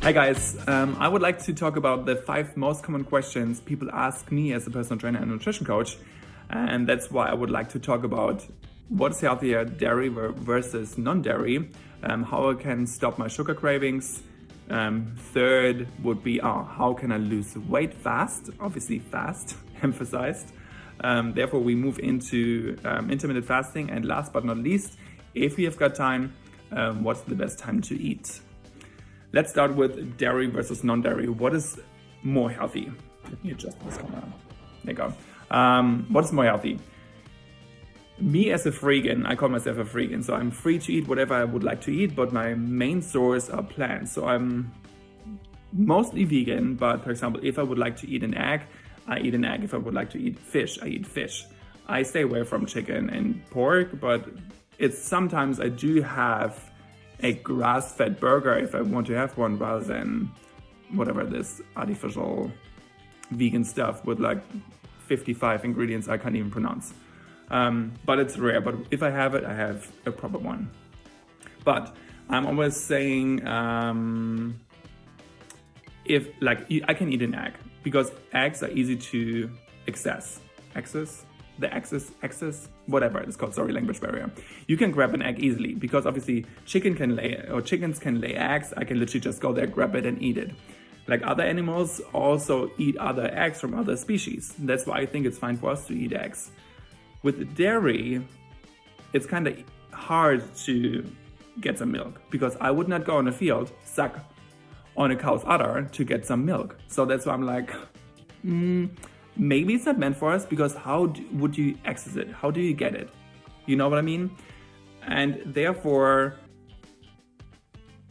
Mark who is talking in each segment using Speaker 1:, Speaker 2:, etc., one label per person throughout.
Speaker 1: Hi guys, I would like to talk about the 5 most common questions people ask me as a personal trainer and nutrition coach, and that's why I would like to talk about what's healthier, dairy versus non-dairy, how I can stop my sugar cravings. Third would be how can I lose weight fast, obviously fast, emphasized. Therefore we move into intermittent fasting, and last but not least, if we have got time, what's the best time to eat? Let's start with dairy versus non-dairy. What is more healthy? Let me adjust this camera. There you go. What is more healthy? Me as a freegan, I call myself a freegan, so I'm free to eat whatever I would like to eat, but my main source are plants. So I'm mostly vegan, but for example, if I would like to eat an egg, I eat an egg. If I would like to eat fish, I eat fish. I stay away from chicken and pork, but it's sometimes I do have a grass-fed burger if I want to have one, rather than whatever this artificial vegan stuff with like 55 ingredients I can't even pronounce. But it's rare, but if I have it, I have a proper one. But I'm always saying, if like I can eat an egg, because eggs are easy to access, whatever it's called, sorry, language barrier. You can grab an egg easily, because obviously chickens can lay eggs. I can literally just go there, grab it and eat it. Like other animals also eat other eggs from other species. That's why I think it's fine for us to eat eggs. With dairy, it's kind of hard to get some milk, because I would not go in a field, suck on a cow's udder to get some milk. So that's why I'm like, maybe it's not meant for us, because would you access it? How do you get it? You know what I mean? And therefore,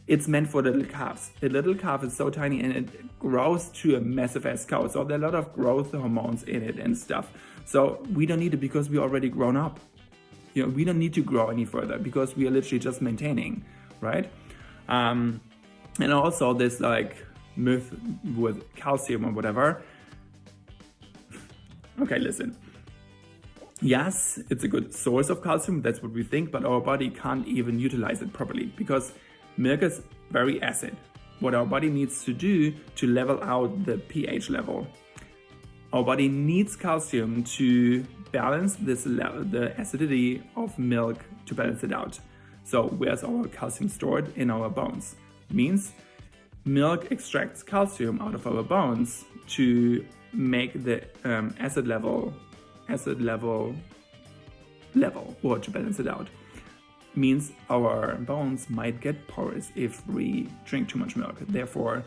Speaker 1: it's meant for the little calves. The little calf is so tiny and it grows to a massive ass cow. So there are a lot of growth hormones in it and stuff. So we don't need it, because we're already grown up. You know, we don't need to grow any further, because we are literally just maintaining, right? And also this like myth with calcium or whatever. Okay, listen. Yes, it's a good source of calcium, that's what we think, but our body can't even utilize it properly, because milk is very acid. What our body needs to do to level out the pH level. Our body needs calcium to balance this level, the acidity of milk, to balance it out. So where's our calcium stored? In our bones. Means milk extracts calcium out of our bones to make the acid level, or to balance it out. Means our bones might get porous if we drink too much milk. Therefore,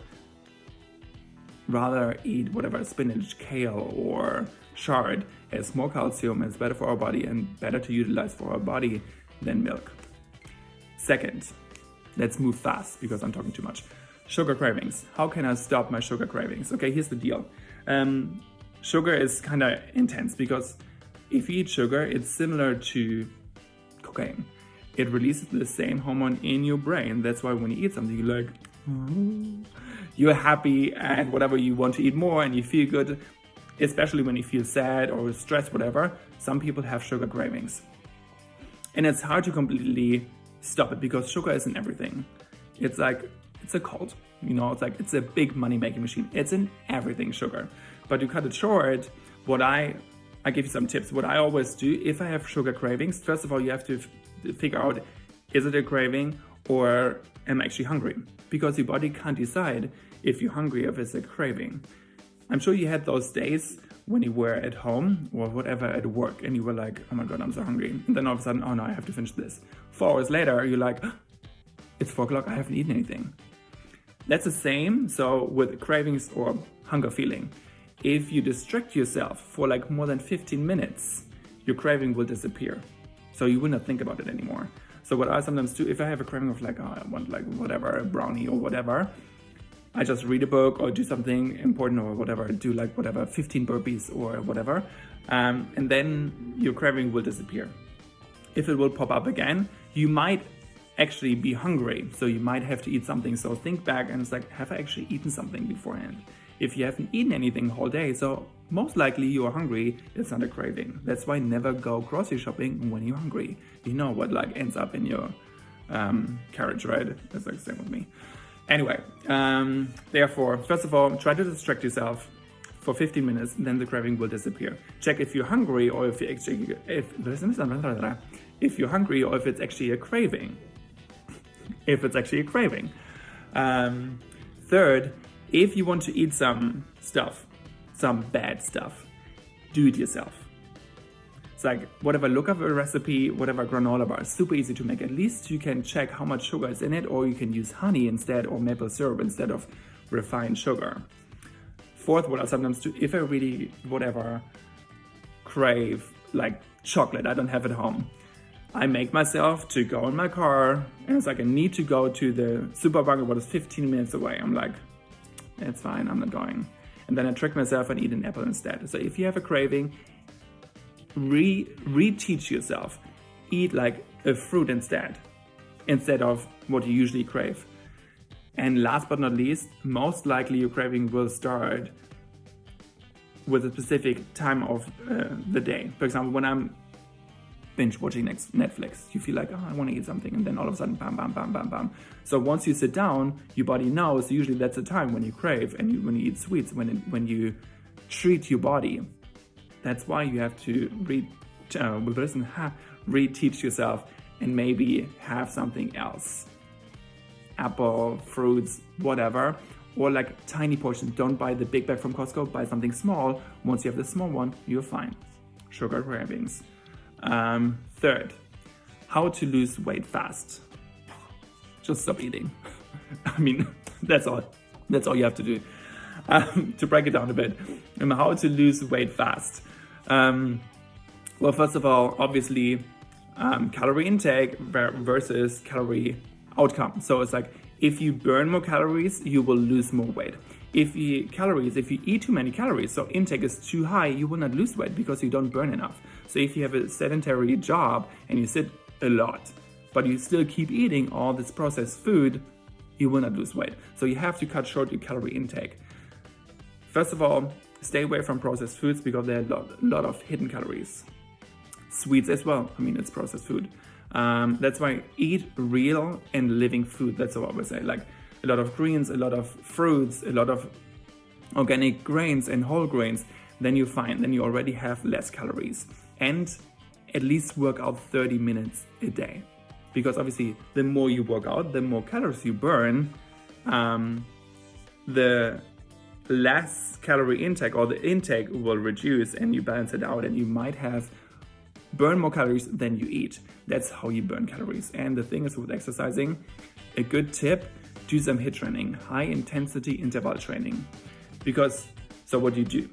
Speaker 1: rather eat whatever spinach, kale, or chard has more calcium, is better for our body and better to utilize for our body than milk. Second, let's move fast, because I'm talking too much. Sugar cravings. How can I stop my sugar cravings? Okay, here's the deal. Sugar is kind of intense, because if you eat sugar, it's similar to cocaine. It releases the same hormone in your brain. That's why when you eat something, you're like, you're happy and whatever, you want to eat more and you feel good, especially when you feel sad or stressed, whatever. Some people have sugar cravings. And it's hard to completely stop it, because sugar is in everything. It's like, it's a cult, you know, it's a big money-making machine. It's in everything, sugar. But to cut it short, I give you some tips. What I always do, if I have sugar cravings, first of all, you have to figure out, is it a craving or am I actually hungry? Because your body can't decide if you're hungry or if it's a craving. I'm sure you had those days when you were at home or whatever at work and you were like, oh my God, I'm so hungry. And then all of a sudden, oh no, I have to finish this. 4 hours later, you're like, it's 4 o'clock, I haven't eaten anything. That's the same, so with cravings or hunger feeling. If you distract yourself for like more than 15 minutes, your craving will disappear. So you will not think about it anymore. So what I sometimes do, if I have a craving of like, oh, I want like whatever, a brownie or whatever, I just read a book or do something important or whatever, do like whatever, 15 burpees or whatever. And then your craving will disappear. If it will pop up again, you might actually be hungry. So you might have to eat something. So think back and it's like, have I actually eaten something beforehand? If you haven't eaten anything the whole day, so most likely you are hungry, it's not a craving. That's why never go grocery shopping when you're hungry. You know what like ends up in your carriage, right? That's like the same with me. Anyway, therefore, first of all, try to distract yourself for 15 minutes, then the craving will disappear. Check if you're hungry or if you're hungry or if it's actually a craving. Third, if you want to eat some bad stuff, do it yourself. It's like whatever, look up a recipe, whatever granola bar, super easy to make. At least you can check how much sugar is in it, or you can use honey instead or maple syrup instead of refined sugar. Fourth, what I sometimes do, if I really, crave like chocolate, I don't have it home, I make myself to go in my car, and it's like I need to go to the supermarket, what is 15 minutes away. I'm like, it's fine, I'm not going. And then I trick myself and eat an apple instead. So if you have a craving, reteach yourself. Eat like a fruit instead of what you usually crave. And last but not least, most likely your craving will start with a specific time of the day. For example, when I'm binge watching Netflix, you feel like, oh, I want to eat something, and then all of a sudden, bam, bam, bam, bam, bam. So once you sit down, your body knows usually that's the time when you crave, and when you eat sweets, when you treat your body. That's why you have to reteach yourself and maybe have something else. Apple, fruits, whatever, or like tiny portions. Don't buy the big bag from Costco, buy something small. Once you have the small one, you're fine. Sugar cravings. Third, how to lose weight fast. Just stop eating. I mean, that's all you have to do. To break it down a bit, how to lose weight fast. Well, first of all, obviously, calorie intake versus calorie outcome. So it's like, if you burn more calories, you will lose more weight. If you eat too many calories, so intake is too high, you will not lose weight because you don't burn enough. So if you have a sedentary job and you sit a lot, but you still keep eating all this processed food, you will not lose weight. So you have to cut short your calorie intake. First of all, stay away from processed foods because there are a lot of hidden calories. Sweets as well, I mean, it's processed food. That's why eat real and living food. That's what I would say. Like a lot of greens, a lot of fruits, a lot of organic grains and whole grains. Then you're fine. Then you already have less calories. And at least work out 30 minutes a day. Because obviously, the more you work out, the more calories you burn, the less calorie intake, or the intake will reduce, and you balance it out, and you might have burn more calories than you eat. That's how you burn calories. And the thing is, with exercising, a good tip, do some HIIT training, high intensity interval training. Because, so what do you do?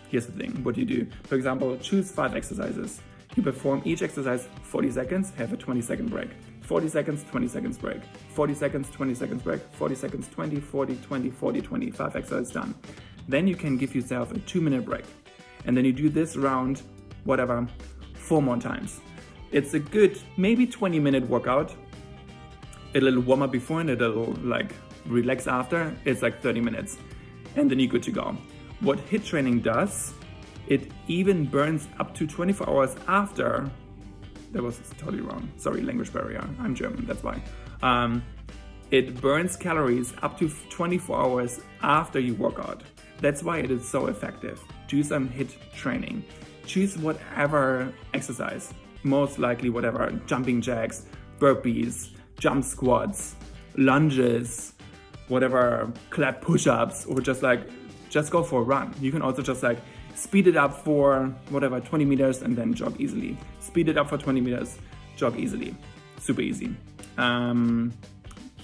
Speaker 1: Here's the thing, what do you do? For example, choose 5 exercises. You perform each exercise 40 seconds, have a 20-second break. 40 seconds, 20 seconds break. 40 seconds, 20 seconds break. 40 seconds, 20, 40, 20, 40, 20. 5 exercises done. Then you can give yourself a 2-minute break. And then you do this round, 4 more times. It's a good, maybe 20-minute workout. A little warm up before and a little relax after. It's like 30 minutes. And then you're good to go. What HIIT training does, it even burns up to 24 hours after. That was totally wrong. Sorry, language barrier. I'm German, that's why. It burns calories up to 24 hours after you work out. That's why it is so effective. Do some HIIT training. Choose whatever exercise, most likely whatever, jumping jacks, burpees, jump squats, lunges, whatever, clap push-ups, or just go for a run. You can also just speed it up for 20 meters and then jog easily. Speed it up for 20 meters, jog easily. Super easy.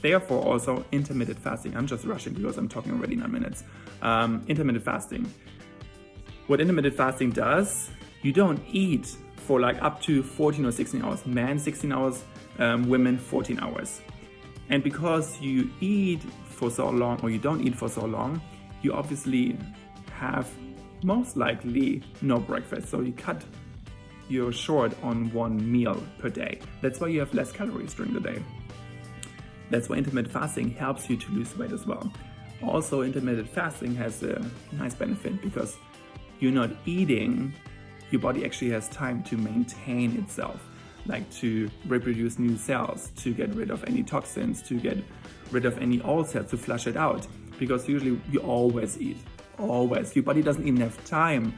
Speaker 1: Therefore also intermittent fasting. I'm just rushing because I'm talking already 9 minutes. Intermittent fasting. What intermittent fasting does, you don't eat for up to 14 or 16 hours. Men 16 hours, women 14 hours. And because you eat for so long, or you don't eat for so long, you obviously have most likely no breakfast. So you're short on 1 meal per day. That's why you have less calories during the day. That's why intermittent fasting helps you to lose weight as well. Also, intermittent fasting has a nice benefit because you're not eating, your body actually has time to maintain itself. like to reproduce new cells, to get rid of any toxins, to get rid of any old cells, to flush it out. Because usually you always eat, always. Your body doesn't even have time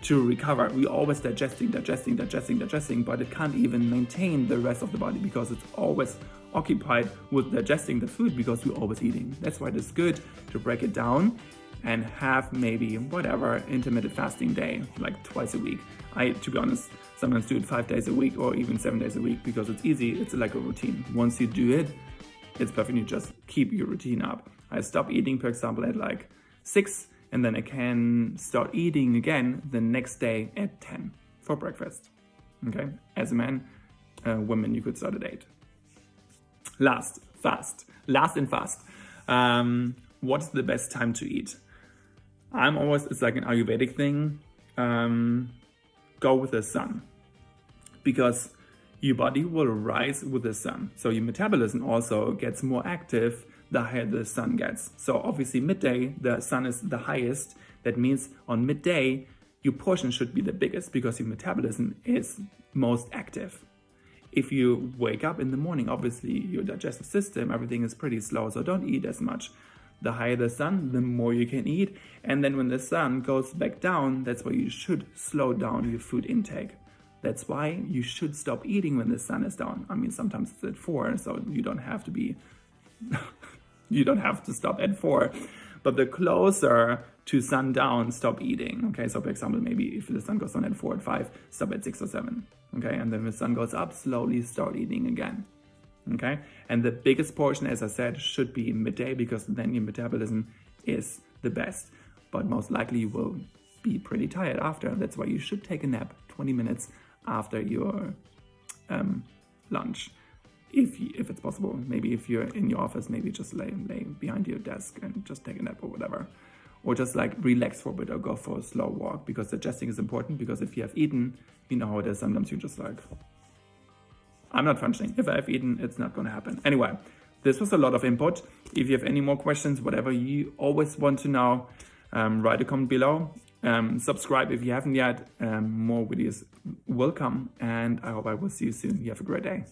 Speaker 1: to recover. We always digesting, but it can't even maintain the rest of the body because it's always occupied with digesting the food because we're always eating. That's why it is good to break it down and have maybe whatever intermittent fasting day, like twice a week. I, to be honest, sometimes do it 5 days a week or even 7 days a week because it's easy. It's like a routine. Once you do it, it's perfect. You just keep your routine up. I stop eating, for example, at like 6, and then I can start eating again the next day at 10 for breakfast. Okay? As a man, women, you could start at 8. Last and fast. What's the best time to eat? It's like an Ayurvedic thing. Go with the sun, because your body will rise with the sun. So your metabolism also gets more active the higher the sun gets. So obviously midday, the sun is the highest. That means on midday, your portion should be the biggest because your metabolism is most active. If you wake up in the morning, obviously your digestive system, everything is pretty slow, so don't eat as much. The higher the sun, the more you can eat. And then when the sun goes back down, that's why you should slow down your food intake. That's why you should stop eating when the sun is down. I mean, sometimes it's at 4, so you don't have to be, you don't have to stop at 4. But the closer to sundown, stop eating. Okay, so for example, maybe if the sun goes down at 4 or 5, stop at 6 or 7. Okay, and then when the sun goes up, slowly start eating again. Okay, and the biggest portion, as I said, should be midday because then your metabolism is the best. But most likely you will be pretty tired after. That's why you should take a nap 20 minutes after your lunch, if it's possible. Maybe if you're in your office, maybe just lay behind your desk and just take a nap or whatever. Or just like relax for a bit or go for a slow walk, because digesting is important. Because if you have eaten, you know how it is. Sometimes you're just like, I'm not functioning. If I've eaten, it's not going to happen. Anyway, this was a lot of input. If you have any more questions, whatever you always want to know, write a comment below. Subscribe if you haven't yet. More videos will come, and I hope I will see you soon. You have a great day.